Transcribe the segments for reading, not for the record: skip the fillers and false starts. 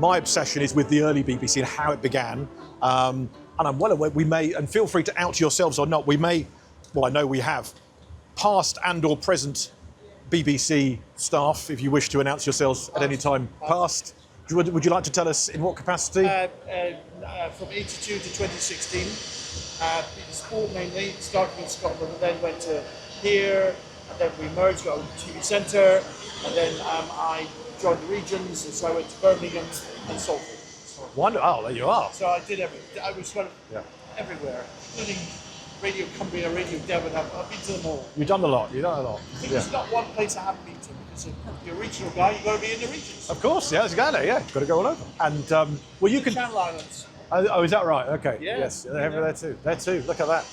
my obsession is with the early BBC and how it began. And I'm well aware we may, and feel free to out yourselves or not, we may, well, I know we have, past and or present BBC staff, if you wish to announce yourselves at any time past. Would you like to tell us in what capacity? From 82 to 2016, in sport mainly, started in Scotland and then went to here, and then we merged, got a TV centre, and then I joined the regions, and so I went to Birmingham and Salford. Wonderful. Oh, there you are. So I did I was kind of everywhere, including Radio Cumbria, Radio Devon. I've been to them all. You've done a lot. You've done a lot. I think there's not one place I haven't been to, because if you're a regional guy, you've got to be in the regions. Of course, yeah, exactly. Yeah, you've got to go all over. And well, you can. Channel Islands. Oh, is that right? Okay. Yeah. Yes, they're there too. There too. Look at that.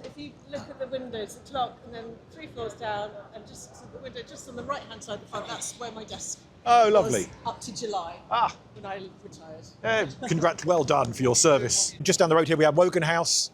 If you look at the windows, the clock, and then 3 floors down, and just the window just on the right-hand side of the front, that's where my desk Oh, lovely. was up to July when I retired. Congrats, well done for your service. Just down the road here we have Wogan House,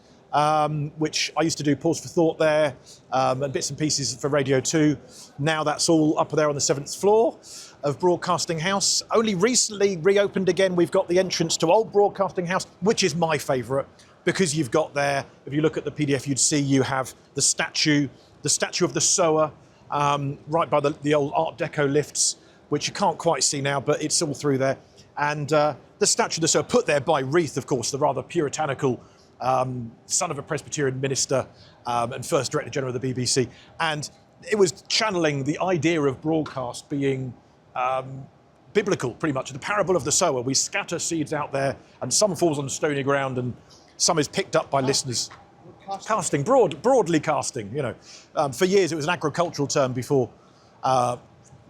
which I used to do Pause for Thought there, and bits and pieces for Radio 2. Now that's all up there on the 7th floor of Broadcasting House. Only recently reopened again. We've got the entrance to Old Broadcasting House, which is my favourite, because you've got there, if you look at the PDF, you'd see you have the statue of the Sower, right by the old Art Deco lifts, which you can't quite see now, but it's all through there. And the statue of the Sower, put there by Reith, of course, the rather puritanical son of a Presbyterian minister and first Director General of the BBC. And it was channeling the idea of broadcast being biblical, pretty much. The parable of the sower. We scatter seeds out there, and some falls on stony ground, and some is picked up by listeners. Casting, broadly casting, you know. For years it was an agricultural term before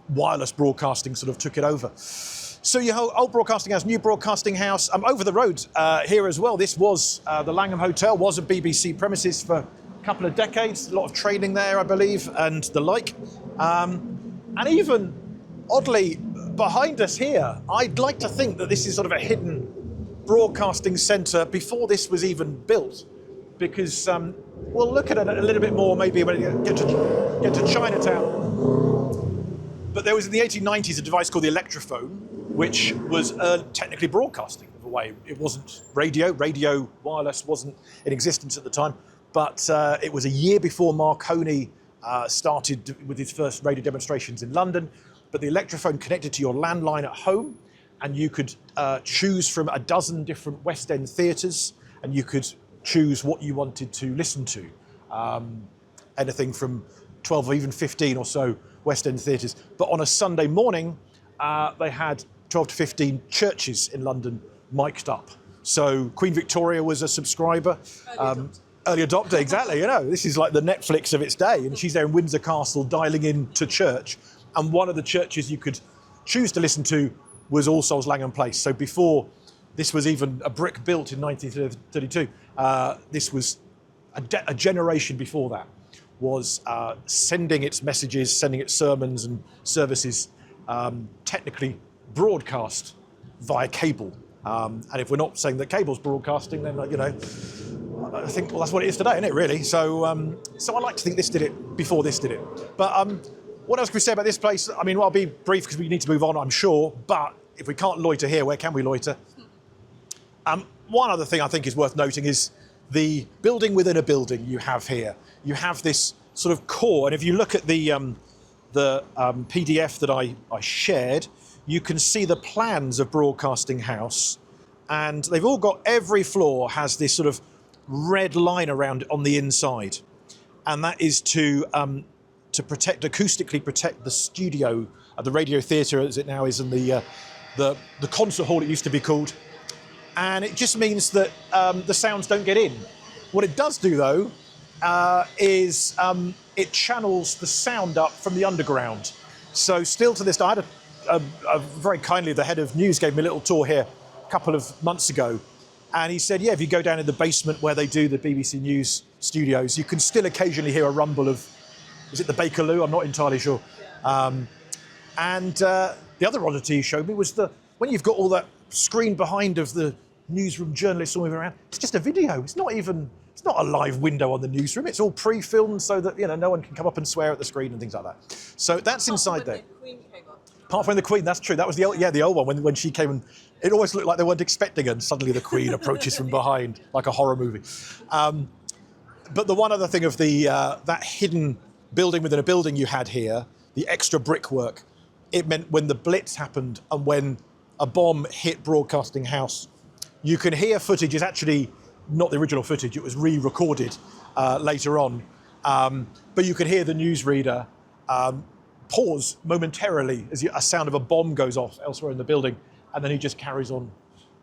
wireless broadcasting sort of took it over. So you have Old Broadcasting House, New Broadcasting House. Over the road here as well, this was the Langham Hotel, was a BBC premises for a couple of decades. A lot of training there, I believe, and the like. And even, oddly, behind us here, I'd like to think that this is sort of a hidden broadcasting centre before this was even built, because we'll look at it a little bit more maybe when we get to Chinatown. But there was in the 1890s a device called the electrophone, which was technically broadcasting in a way. It wasn't radio wireless wasn't in existence at the time, but it was a year before Marconi started with his first radio demonstrations in London. But the electrophone connected to your landline at home, and you could choose from a dozen different West End theatres, and you could choose what you wanted to listen to. Anything from 12 or even 15 or so West End theatres. But on a Sunday morning, they had 12 to 15 churches in London mic'd up. So Queen Victoria was a subscriber. Early adopter, exactly. You know, this is like the Netflix of its day, and she's there in Windsor Castle dialing in to church. And one of the churches you could choose to listen to was All Souls Langham Place. So before this was even a brick built in 1932, this was a generation before that, was sending its messages, sending its sermons and services technically broadcast via cable. And if we're not saying that cable's broadcasting, then, you know, I think, well, that's what it is today, isn't it, really? So, so I like to think this did it before this did it. But what else can we say about this place? I mean, well, I'll be brief because we need to move on, I'm sure. But if we can't loiter here, where can we loiter? One other thing I think is worth noting is the building within a building you have here. You have this sort of core, and if you look at the PDF that I shared, you can see the plans of Broadcasting House, and they've all got, every floor has this sort of red line around it on the inside, and that is to acoustically protect the studio, the radio theatre as it now is, and the concert hall it used to be called. And it just means that the sounds don't get in. What it does do, though, is it channels the sound up from the underground. So still to this day, I had very kindly, the head of news gave me a little tour here a couple of months ago. And he said, yeah, if you go down in the basement where they do the BBC News studios, you can still occasionally hear a rumble of, is it the Bakerloo? I'm not entirely sure. The other oddity he showed me was when you've got all that screen behind of the newsroom journalists all moving around, it's just a video. It's not a live window on the newsroom. It's all pre-filmed so that, you know, no one can come up and swear at the screen and things like that. So that's inside there. The Queen came up. Apart from the Queen, that's true. That was the old one when she came, and it always looked like they weren't expecting her, and suddenly the Queen approaches from behind like a horror movie. But the one other thing of the that hidden building within a building you had here, the extra brickwork, it meant when the Blitz happened and when a bomb hit Broadcasting House, you can hear footage. It's actually not the original footage. It was re-recorded later on, but you could hear the newsreader pause momentarily as a sound of a bomb goes off elsewhere in the building, and then he just carries on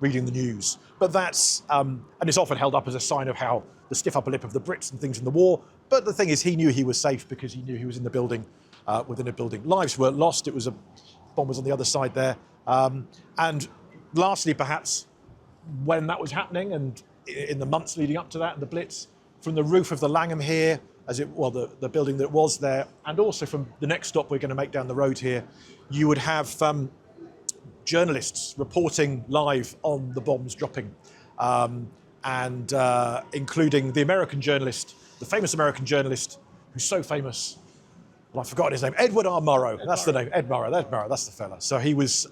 reading the news. But that's, and it's often held up as a sign of how the stiff upper lip of the Brits and things in the war. But the thing is, he knew he was safe because he knew he was in the building, within a building. Lives weren't lost. It was bomb was on the other side there. And lastly, perhaps, when that was happening and in the months leading up to that and the Blitz, from the roof of the Langham here, the building that was there, and also from the next stop we're going to make down the road here, you would have journalists reporting live on the bombs dropping, and including the American journalist, the famous American journalist who's so famous, well, I've forgotten his name, Edward R. Murrow. That's the name, Ed Murrow. That's the fella. So he was,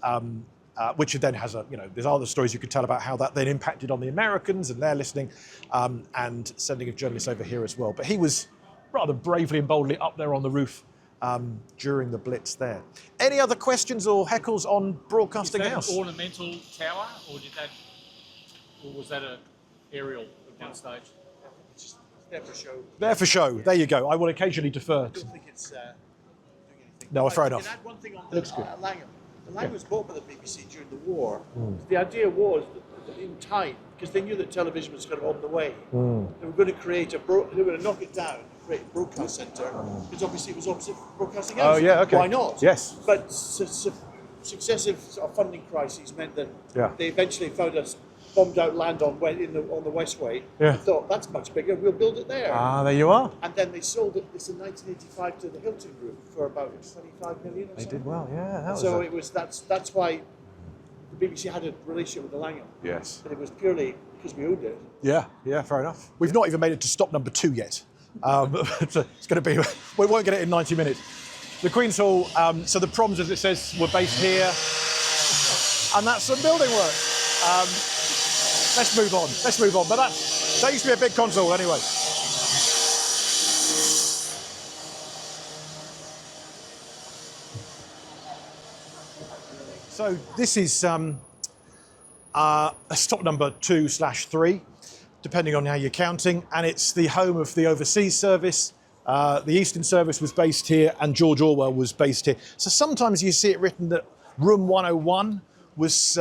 which then has there's other stories you could tell about how that then impacted on the Americans and their listening, and sending of journalists over here as well. But he was rather bravely and boldly up there on the roof during the Blitz there. Any other questions or heckles on Broadcasting House? Is that an ornamental tower, or was that an aerial at one stage? It's just there for show. There for show. There you go. I will occasionally defer. I don't think it's doing anything. No, fair enough. Can I add one thing on Looks good. Langham? The Langham was bought by the BBC during the war. The idea was that in time, because they knew that television was kind of on the way, they were going to create they were going to knock it down, create a broadcast centre, because obviously it was opposite Broadcasting House. Oh yeah, okay. Why not? Yes. But successive sort of funding crises meant that they eventually found us bombed out land on the Westway. Yeah. And thought, that's much bigger, we'll build it there. Ah, there you are. And then they sold it this in 1985 to the Hilton Group for about 25 million or They something. did well, yeah. So it was that's why the BBC had a relationship with the Langham. Yes. But it was purely because we owned it. Yeah, fair enough. We've not even made it to stop number 2 yet. It's going to be, we won't get it in 90 minutes. The Queen's Hall, so the proms, as it says, were based here. And that's some building work. Let's move on. But that used to be a big console anyway. So this is stop number 2/3, depending on how you're counting, and it's the home of the overseas service. The Eastern service was based here, and George Orwell was based here. So sometimes you see it written that Room 101 was.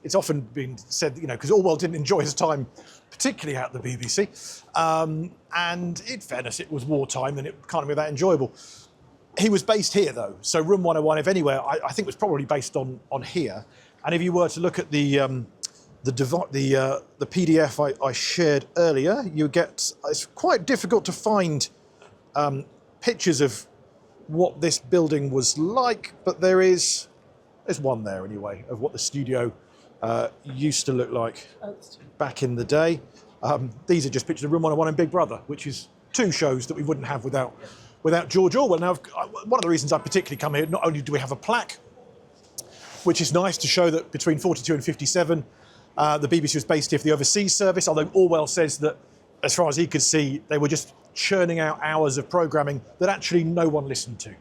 It's often been said, because Orwell didn't enjoy his time, particularly at the BBC, and in fairness, it was wartime, and it can't be that enjoyable. He was based here, though. So Room 101, if anywhere, I think was probably based on here. And if you were to look at the PDF I shared earlier, you get, it's quite difficult to find pictures of what this building was like, but there's one there anyway of what the studio used to look like back in the day. These are just pictures of Room 101 and Big Brother, which is 2 shows that we wouldn't have without George Orwell. Now, one of the reasons I particularly come here, not only do we have a plaque, which is nice to show that between 42 and 57, the BBC was based here for the overseas service, although Orwell says that, as far as he could see, they were just churning out hours of programming that actually no one listened to.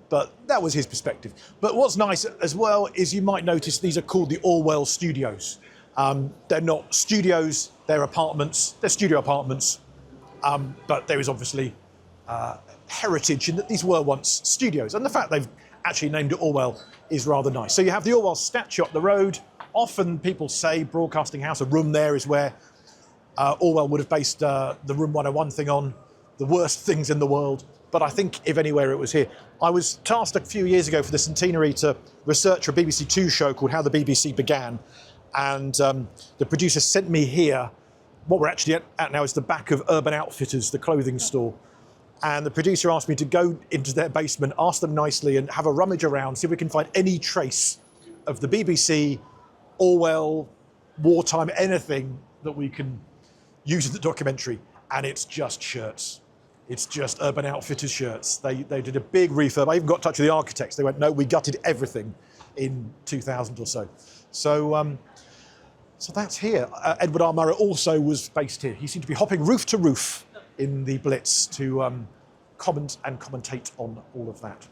But that was his perspective. But what's nice as well is you might notice these are called the Orwell Studios. They're not studios, they're apartments, they're studio apartments, but there is obviously heritage in that these were once studios. And the fact they've actually named it Orwell is rather nice. So you have the Orwell statue up the road. Often people say Broadcasting House, a room there is where Orwell would have based the Room 101 thing on, the worst things in the world. But I think, if anywhere, it was here. I was tasked a few years ago for the centenary to research a BBC 2 show called How the BBC Began. And the producer sent me here. What we're actually at now is the back of Urban Outfitters, the clothing store. And the producer asked me to go into their basement, ask them nicely, and have a rummage around, see if we can find any trace of the BBC, Orwell, wartime, anything that we can use in the documentary. And it's just shirts. It's just Urban Outfitters shirts. They did a big refurb. I even got in touch with the architects. They went, no, we gutted everything in 2000 or so. So that's here. Edward R. Murrow also was based here. He seemed to be hopping roof to roof in the Blitz to comment and commentate on all of that.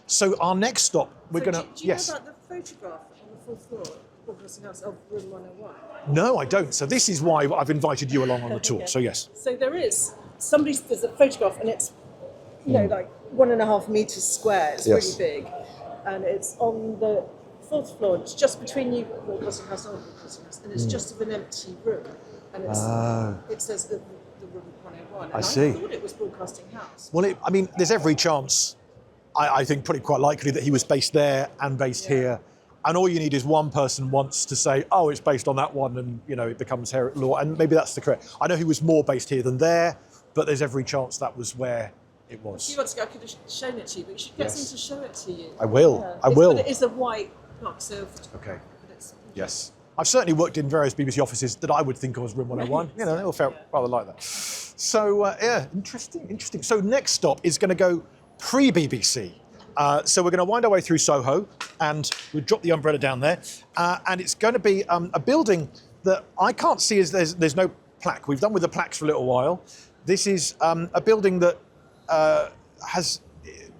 So our next stop, we're going to... Do you know about the photograph on the fourth floor of Broadcasting House of Room 101? No, I don't. So this is why I've invited you along on the tour. Okay. So yes. So there's a photograph, and it's, like 1.5 meters square. It's Yes. really big. And it's on the fourth floor. It's just between you, Broadcasting House and Broadcasting House, and it's just of an empty room. And it says the room 101. And I see. I thought it was Broadcasting House. Well, there's every chance, I think pretty quite likely that he was based there and based here. And all you need is one person once to say, oh, it's based on that one, and it becomes Herrick Law, and maybe that's the correct. I know he was more based here than there, but there's every chance that was where it A was. few months ago, I could have shown it to you, but you should get Yes. someone to show it to you. I will. Yeah. I will. But it is a white block, so. Okay. But it's, Yes. I've certainly worked in various BBC offices that I would think of as Room 101. They all felt rather like that. So, interesting. So next stop is going to go pre-BBC. So we're going to wind our way through Soho, and we'll drop the umbrella down there. And it's going to be a building that I can't see as there's no plaque. We've done with the plaques for a little while. This is a building that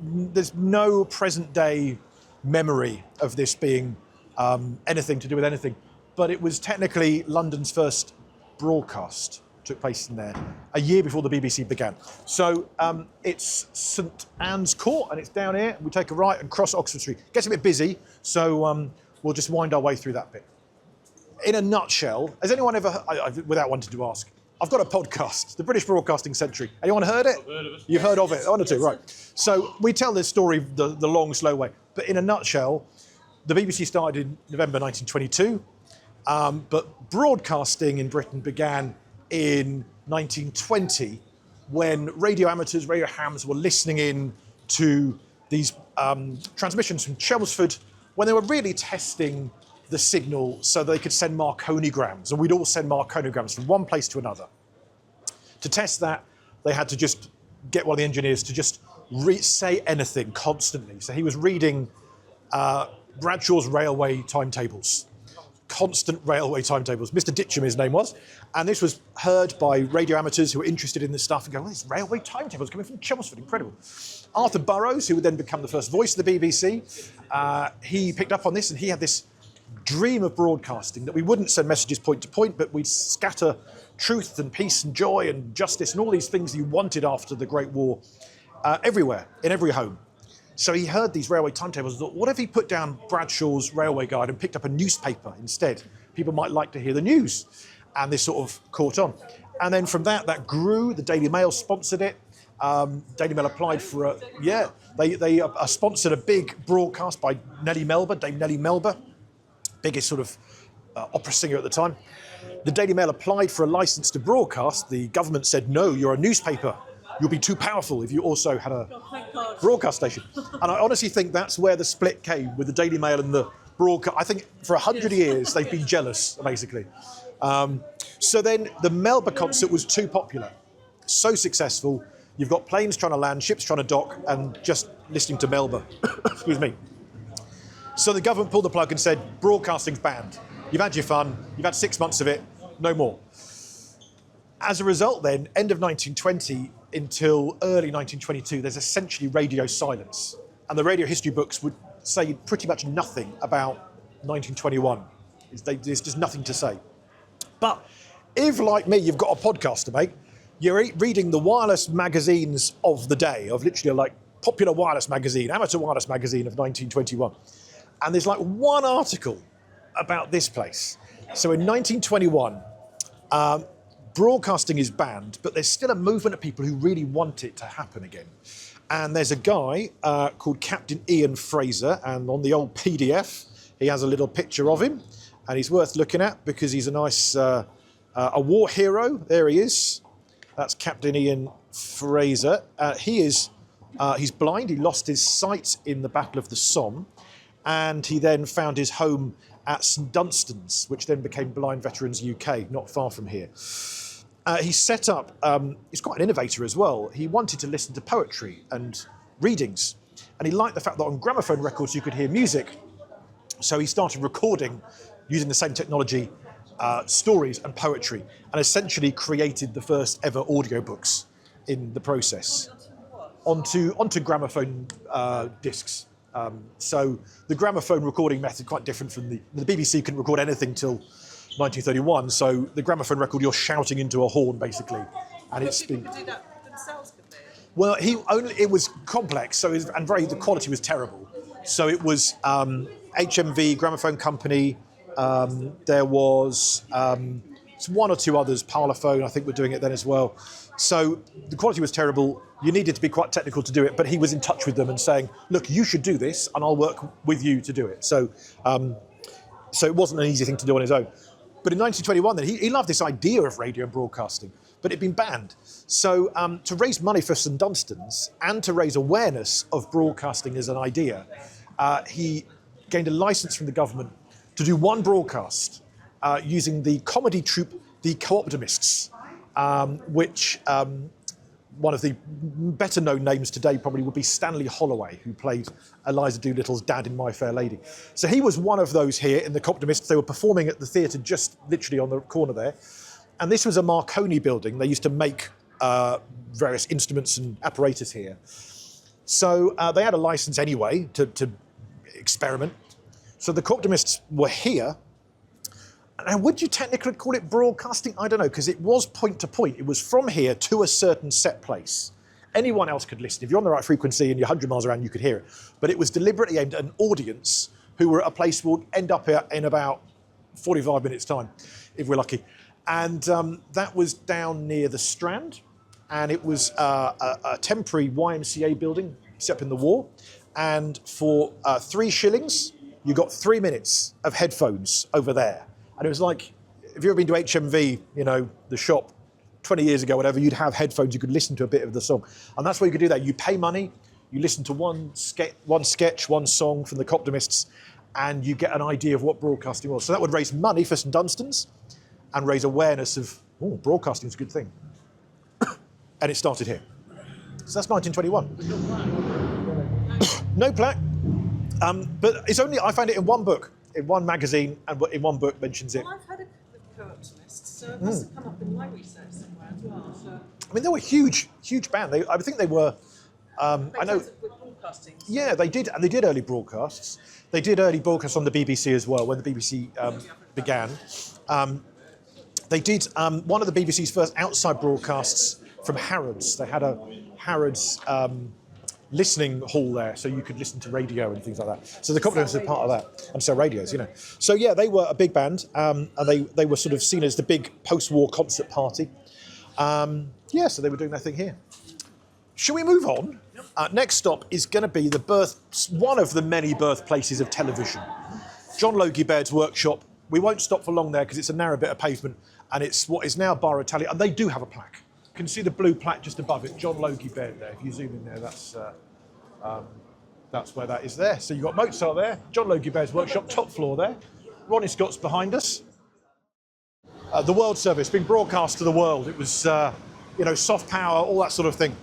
there's no present day memory of this being anything to do with anything. But it was technically London's first broadcast took place in there a year before the BBC began. So it's St Anne's Court, and it's down here. We take a right and cross Oxford Street. Gets a bit busy, so we'll just wind our way through that bit. In a nutshell, has anyone ever, without wanting to ask, I've got a podcast, the British Broadcasting Century. Anyone heard it? I've heard of it. You've heard of it? One or two, right. So we tell this story the long, slow way. But in a nutshell, the BBC started in November 1922, but broadcasting in Britain began in 1920 when radio amateurs, radio hams were listening in to these transmissions from Chelmsford when they were really testing the signal so they could send Marconigrams, and we'd all send Marconigrams from one place to another. To test that, they had to just get one of the engineers to just say anything constantly. So he was reading Bradshaw's railway timetables, constant railway timetables. Mr. Ditcham, his name was. And this was heard by radio amateurs who were interested in this stuff and go, well, this railway timetables coming from Chelmsford, incredible. Arthur Burrows, who would then become the first voice of the BBC, he picked up on this, and he had this dream of broadcasting, that we wouldn't send messages point to point, but we'd scatter truth and peace and joy and justice and all these things you wanted after the Great War everywhere, in every home. So he heard these railway timetables and thought, what if he put down Bradshaw's Railway Guide and picked up a newspaper instead? People might like to hear the news. And this sort of caught on. And then from that grew. The Daily Mail sponsored it. Daily Mail applied for they sponsored a big broadcast by Nellie Melba, Dame Nellie Melba, biggest sort of opera singer at the time. The Daily Mail applied for a license to broadcast. The government said, no, you're a newspaper. You'll be too powerful if you also had a broadcast station. And I honestly think that's where the split came with the Daily Mail and the broadcast. I think for 100 years, they've been jealous, basically. So then the Melba concert was too popular, so successful. You've got planes trying to land, ships trying to dock, and just listening to Melba. Excuse me. So the government pulled the plug and said, broadcasting's banned. You've had your fun. You've had 6 months of it. No more. As a result then, end of 1920 until early 1922, there's essentially radio silence. And the radio history books would say pretty much nothing about 1921. There's just nothing to say. But if, like me, you've got a podcast to make, you're reading the wireless magazines of the day, of literally like Popular Wireless Magazine, Amateur Wireless Magazine of 1921. And there's like one article about this place. So in 1921, broadcasting is banned, but there's still a movement of people who really want it to happen again. And there's a guy called Captain Ian Fraser, and on the old PDF, he has a little picture of him, and he's worth looking at because he's a nice, a war hero. There he is. That's Captain Ian Fraser. He's blind. He lost his sight in the Battle of the Somme, and he then found his home at St Dunstan's, which then became Blind Veterans UK, not far from here. he set up, he's quite an innovator as well. He wanted to listen to poetry and readings. And he liked the fact that on gramophone records you could hear music. So he started recording, using the same technology, stories and poetry, and essentially created the first ever audiobooks in the process. Onto gramophone discs. So the gramophone recording method quite different from the BBC couldn't record anything till 1931. So the gramophone record, you're shouting into a horn basically, and it's People been. could do that themselves, could they? Well, it was complex, so the quality was terrible. So it was HMV Gramophone Company. There was one or two others, Parlophone, I think were doing it then as well. So the quality was terrible. You needed to be quite technical to do it, but he was in touch with them and saying, look, you should do this and I'll work with you to do it. So it wasn't an easy thing to do on his own. But in 1921, then, he loved this idea of radio and broadcasting, but it'd been banned. So to raise money for St Dunstan's and to raise awareness of broadcasting as an idea, he gained a license from the government to do one broadcast using the comedy troupe, the Co-optimists, which one of the better known names today probably would be Stanley Holloway, who played Eliza Doolittle's dad in My Fair Lady. So he was one of those here in the Co-optimists. They were performing at the theatre just literally on the corner there. And this was a Marconi building. They used to make various instruments and apparatus here. So they had a license anyway to experiment. So the Co-optimists were here. Now, would you technically call it broadcasting? I don't know, because it was point to point. It was from here to a certain set place. Anyone else could listen. If you're on the right frequency and you're 100 miles around, you could hear it. But it was deliberately aimed at an audience who were at a place we'll end up here in about 45 minutes' time, if we're lucky. And that was down near the Strand. And it was a temporary YMCA building set up in the war. And for 3 shillings, you got 3 minutes of headphones over there. And it was like, if you've ever been to HMV, you know, the shop, 20 years ago, whatever, you'd have headphones, you could listen to a bit of the song. And that's where you could do that. You pay money, you listen to one sketch, one song from the Co-optimists, and you get an idea of what broadcasting was. So that would raise money for St Dunstan's and raise awareness of, oh, broadcasting is a good thing. And it started here. So that's 1921. No plaque. But it's only, I found it in one book. In one magazine and in one book mentions it. Well, I've heard of the Co-optimists, so it must have come up in my research somewhere as well. So. I mean, they were a huge band. I think they were. I know. With broadcasting. So. Yeah, they did, and they did early broadcasts. They did early broadcasts on the BBC as well when the BBC began. They did one of the BBC's first outside broadcasts from Harrods. They had a Harrods listening hall there, so you could listen to radio and things like that. So the Co-optimists are part of that, and sell radios, you know. So yeah, they were a big band, and they were sort of seen as the big post-war concert party. Yeah, so they were doing their thing here. Shall we move on? Yep. Next stop is going to be one of the many birthplaces of television. John Logie Baird's workshop. We won't stop for long there because it's a narrow bit of pavement, and it's what is now Bar Italia, and they do have a plaque. You can see the blue plaque just above it, John Logie Baird there. If you zoom in there, that's where that is there. So you've got Mozart there, John Logie Baird's workshop, top floor there. Ronnie Scott's behind us. The World Service, being broadcast to the world. It was, soft power, all that sort of thing.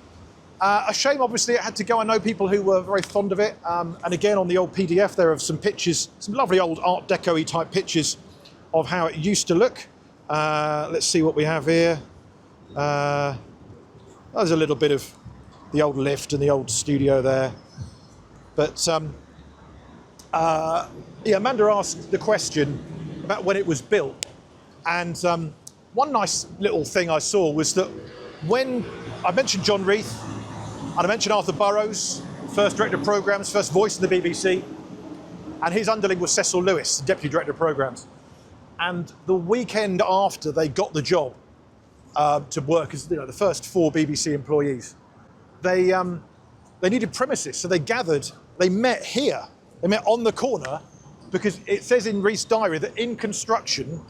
A shame, obviously, it had to go. I know people who were very fond of it. And again, on the old PDF, there are some pictures, some lovely old Art Deco-y type pictures of how it used to look. Let's see what we have here. There's a little bit of the old lift and the old studio there. But Amanda asked the question about when it was built. And one nice little thing I saw was that when I mentioned John Reith and I mentioned Arthur Burrows, first director of programmes, first voice in the BBC, and his underling was Cecil Lewis, deputy director of programmes. And the weekend after they got the job to work as the first 4 BBC employees, they needed premises, so they met here, they met on the corner, because it says in Reith's diary that in construction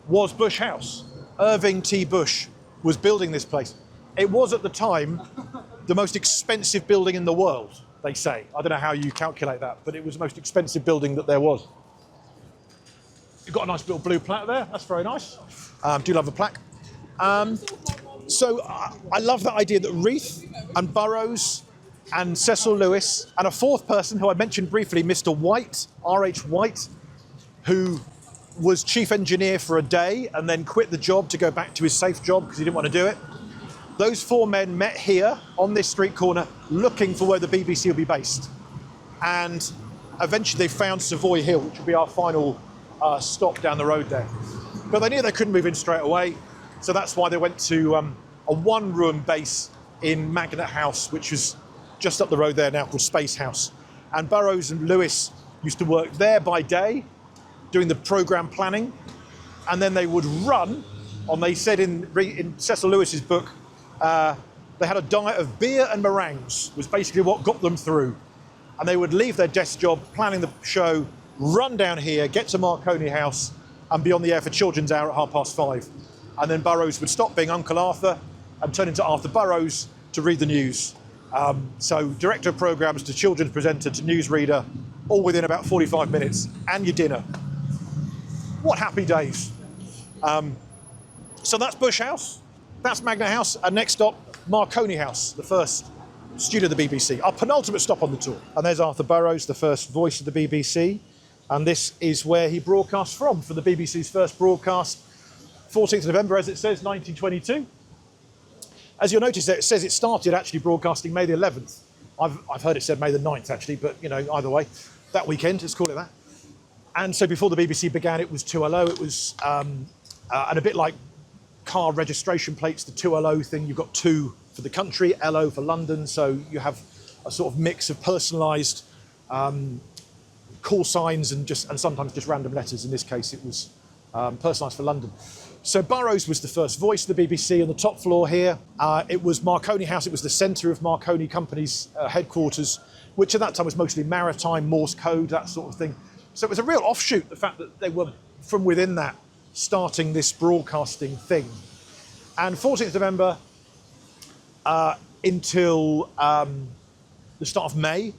was Bush House. Irving T. Bush was building this place. It was at the time the most expensive building in the world, they say. I don't know how you calculate that, but it was the most expensive building that there was. You've got a nice little blue plaque there, that's very nice. Do love a plaque. So I love that idea that Reith and Burroughs and Cecil Lewis and a fourth person who I mentioned briefly, Mr. White, R.H. White, who was chief engineer for a day and then quit the job to go back to his safe job because he didn't want to do it. Those four men met here on this street corner looking for where the BBC would be based. And eventually they found Savoy Hill, which would be our final stop down the road there. But they knew they couldn't move in straight away. So that's why they went to a one-room base in Magnet House, which is just up the road there now, called Space House. And Burroughs and Lewis used to work there by day, doing the programme planning. And then they would run on, they said in Cecil Lewis's book, they had a diet of beer and meringues, was basically what got them through. And they would leave their desk job, planning the show, run down here, get to Marconi House, and be on the air for Children's Hour at 5:30. And then Burroughs would stop being Uncle Arthur and turn into Arthur Burroughs to read the news. So director of programmes to children's presenter to newsreader, all within about 45 minutes, and your dinner. What happy days. So that's Bush House, that's Magnet House, and next stop, Marconi House, the first studio of the BBC, our penultimate stop on the tour. And there's Arthur Burroughs, the first voice of the BBC, and this is where he broadcast from for the BBC's first broadcast, 14th of November, as it says, 1922. As you'll notice, it says it started actually broadcasting May the 11th. I've heard it said May the 9th, actually, but, you know, either way, that weekend, let's call it that. And so before the BBC began, it was 2LO. It was, and a bit like car registration plates, the 2LO thing, you've got 2 for the country, LO for London, so you have a sort of mix of personalised call signs and sometimes just random letters. In this case, it was personalised for London. So Burroughs was the first voice of the BBC on the top floor here. It was Marconi House. It was the centre of Marconi Company's headquarters, which at that time was mostly maritime, Morse code, that sort of thing. So it was a real offshoot, the fact that they were from within that starting this broadcasting thing. And 14th November until the start of May,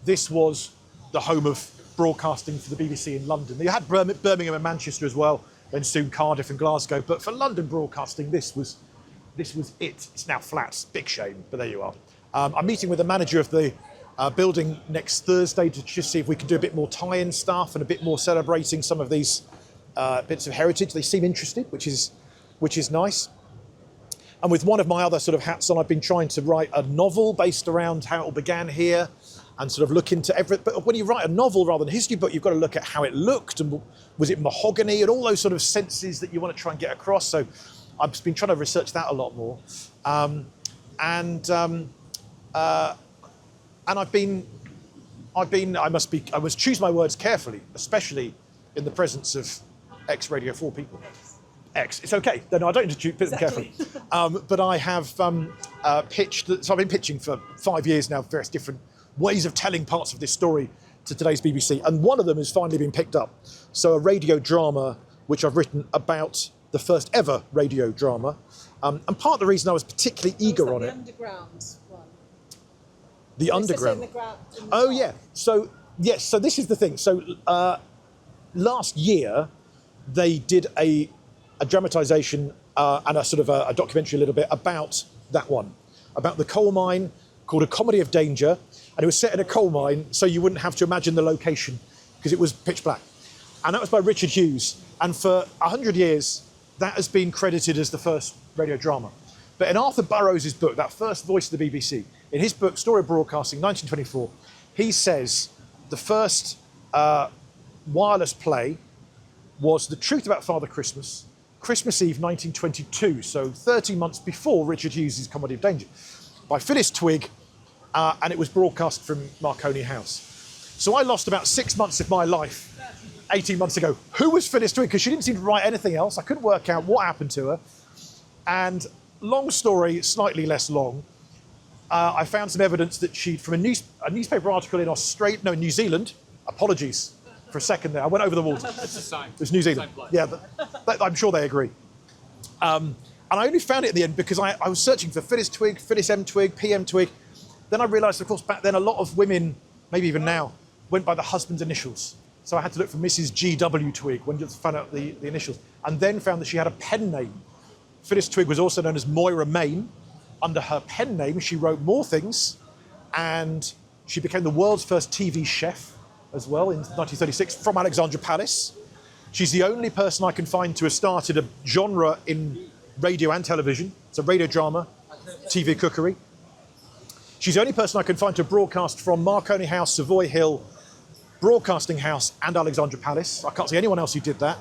this was the home of broadcasting for the BBC in London. You had Birmingham and Manchester as well, then soon Cardiff and Glasgow. But for London broadcasting, this was it. It's now flats, big shame, but there you are. I'm meeting with the manager of the building next Thursday to just see if we can do a bit more tie-in stuff and a bit more celebrating some of these bits of heritage. They seem interested, which is nice. And with one of my other sort of hats on, I've been trying to write a novel based around how it all began here and sort of look into everything. But when you write a novel rather than a history book, you've got to look at how it looked and was it mahogany and all those sort of senses that you want to try and get across. So I've been trying to research that a lot more. And I must choose my words carefully, especially in the presence of ex-Radio 4 people. It's okay. No, I don't need to pick them carefully. But I have pitched, so I've been pitching for 5 years now, various different ways of telling parts of this story to today's BBC. And one of them has finally been picked up. So a radio drama, which I've written about the first ever radio drama. And part of the reason I was particularly eager on it. The underground one. The underground. Oh yeah. So yes. So this is the thing. So last year they did a dramatisation and a sort of a documentary a little bit about that one, about the coal mine, called A Comedy of Danger, and it was set in a coal mine, so you wouldn't have to imagine the location because it was pitch black. And that was by Richard Hughes. And for 100 years, that has been credited as the first radio drama. But in Arthur Burroughs' book, that first voice of the BBC, in his book, Story of Broadcasting, 1924, he says the first wireless play was The Truth About Father Christmas, Christmas Eve 1922, so 13 months before Richard Hughes' Comedy of Danger, by Phyllis Twigg, and it was broadcast from Marconi House. So I lost about 6 months of my life 18 months ago. Who was Phyllis Twigg? Because she didn't seem to write anything else. I couldn't work out what happened to her. And long story, slightly less long, I found some evidence that she'd, from a newspaper article in New Zealand, apologies for a second there, I went over the water. It's the same. It was New Zealand. Yeah, I'm sure they agree. And I only found it at the end because I was searching for Phyllis Twigg, Phyllis M. Twigg, PM Twigg. Then I realised, of course, back then a lot of women, maybe even now, went by the husband's initials. So I had to look for Mrs. G.W. Twigg when you found out the initials. And then found that she had a pen name Phyllis Twigg was also known as Moira Main. Under her pen name, she wrote more things, and she became the world's first TV chef as well in 1936 from Alexandra Palace. She's the only person I can find to have started a genre in radio and television. It's a radio drama, TV cookery. She's the only person I can find to broadcast from Marconi House, Savoy Hill, Broadcasting House and Alexandra Palace. I can't see anyone else who did that.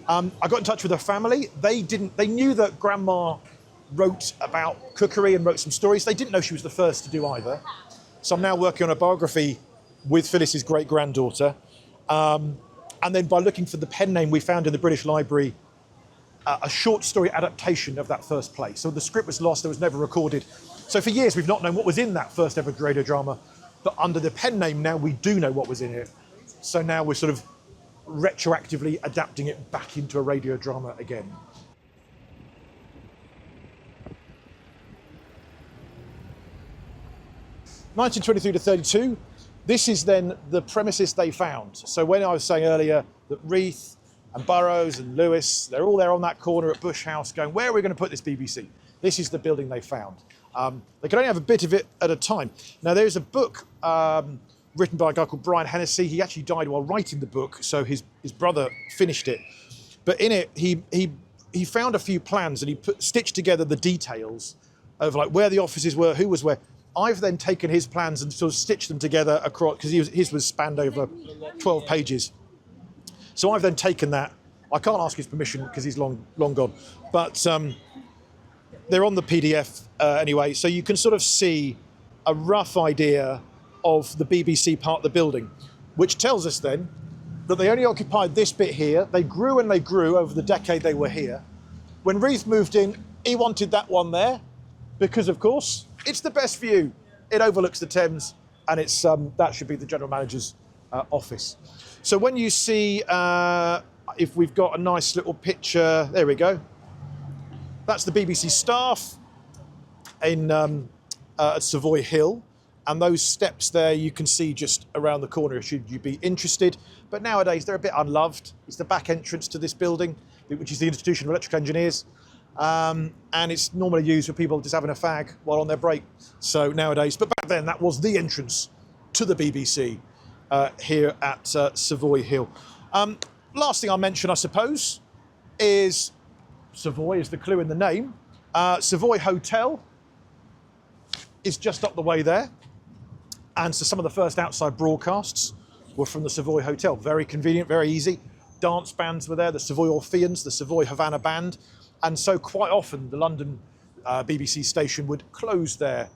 I got in touch with her family. They knew that Grandma wrote about cookery and wrote some stories. They didn't know she was the first to do either. So I'm now working on a biography with Phyllis's great-granddaughter. And then by looking for the pen name, we found in the British Library a short story adaptation of that first play. So the script was lost, it was never recorded. So for years we've not known what was in that first ever radio drama, but under the pen name now we do know what was in it. So now we're sort of retroactively adapting it back into a radio drama again. (1923 to 32). This is then the premises they found. So when I was saying earlier that Reith and Burroughs and Lewis, they're all there on that corner at Bush House going, where are we going to put this BBC? This is the building they found. They could only have a bit of it at a time. Now there's a book written by a guy called Brian Hennessy. He actually died while writing the book, so his brother finished it. But in it, he found a few plans and he stitched together the details of like where the offices were, who was where. I've then taken his plans and sort of stitched them together across, because his was spanned over 12 pages. So I've then taken that. I can't ask his permission because he's long gone. But they're on the PDF anyway, so you can sort of see a rough idea of the BBC part of the building, which tells us then that they only occupied this bit here. They grew and they grew over the decade they were here. When Reith moved in, he wanted that one there because, of course, it's the best view. It overlooks the Thames, and it's that should be the general manager's office. So when you see, if we've got a nice little picture, there we go. That's the BBC staff in at Savoy Hill, and those steps there you can see just around the corner should you be interested. But nowadays they're a bit unloved. It's the back entrance to this building, which is the Institution of Electrical Engineers. And it's normally used for people just having a fag while on their break. So nowadays, but back then that was the entrance to the BBC here at Savoy Hill. Last thing I'll mention, I suppose, is Savoy is the clue in the name. Savoy Hotel is just up the way there. And so some of the first outside broadcasts were from the Savoy Hotel. Very convenient, very easy. Dance bands were there, the Savoy Orpheans, the Savoy Havana Band. And so quite often the London BBC station would close their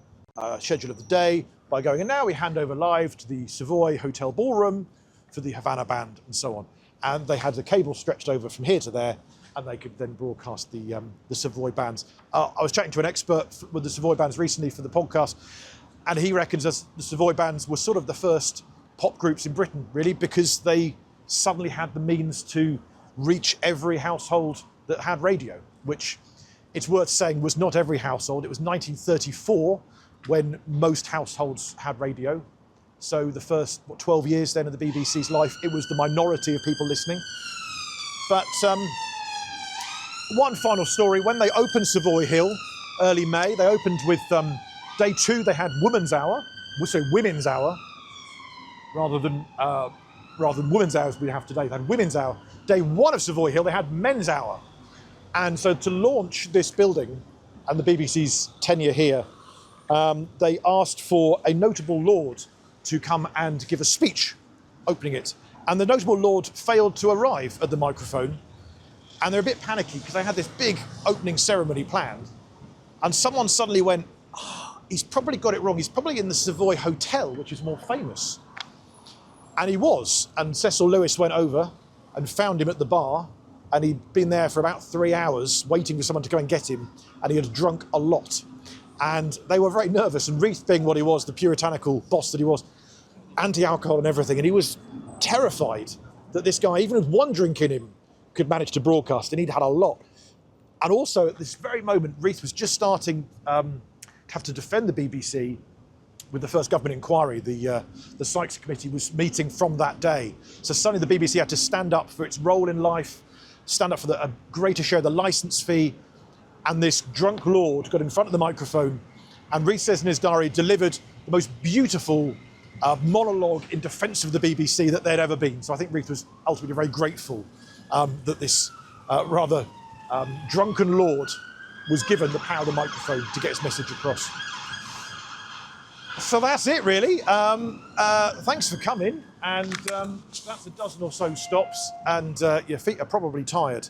schedule of the day by going, and now we hand over live to the Savoy Hotel Ballroom for the Havana Band and so on. And they had the cable stretched over from here to there, and they could then broadcast the Savoy bands. I was chatting to an expert with the Savoy bands recently for the podcast, and he reckons that the Savoy bands were sort of the first pop groups in Britain, really, because they suddenly had the means to reach every household that had radio, which it's worth saying was not every household. It was 1934 when most households had radio. So the first 12 years then of the BBC's life, it was the minority of people listening. But one final story, when they opened Savoy Hill, early May, they opened with day 2, they had Women's Hour, rather than Women's Hour as we have today, they had Women's Hour. Day 1 of Savoy Hill, they had Men's Hour. And so to launch this building and the BBC's tenure here, they asked for a notable lord to come and give a speech opening it. And the notable lord failed to arrive at the microphone. And they're a bit panicky because they had this big opening ceremony planned. And someone suddenly went, he's probably got it wrong. He's probably in the Savoy Hotel, which is more famous. And he was. And Cecil Lewis went over and found him at the bar. And he'd been there for about 3 hours waiting for someone to go and get him. And he had drunk a lot. And they were very nervous. And Reith, being what he was, the puritanical boss that he was, anti-alcohol and everything. And he was terrified that this guy, even with one drink in him, could manage to broadcast. And he'd had a lot. And also at this very moment, Reith was just starting to have to defend the BBC with the first government inquiry. The Sykes Committee was meeting from that day. So suddenly the BBC had to stand up for its role in life, stand up for a greater share of the licence fee, and this drunk lord got in front of the microphone, and Reith says in his diary, delivered the most beautiful monologue in defence of the BBC that there'd ever been. So I think Reith was ultimately very grateful that this rather drunken lord was given the power of the microphone to get his message across. So that's it, really. Thanks for coming, and that's a dozen or so stops, and your feet are probably tired.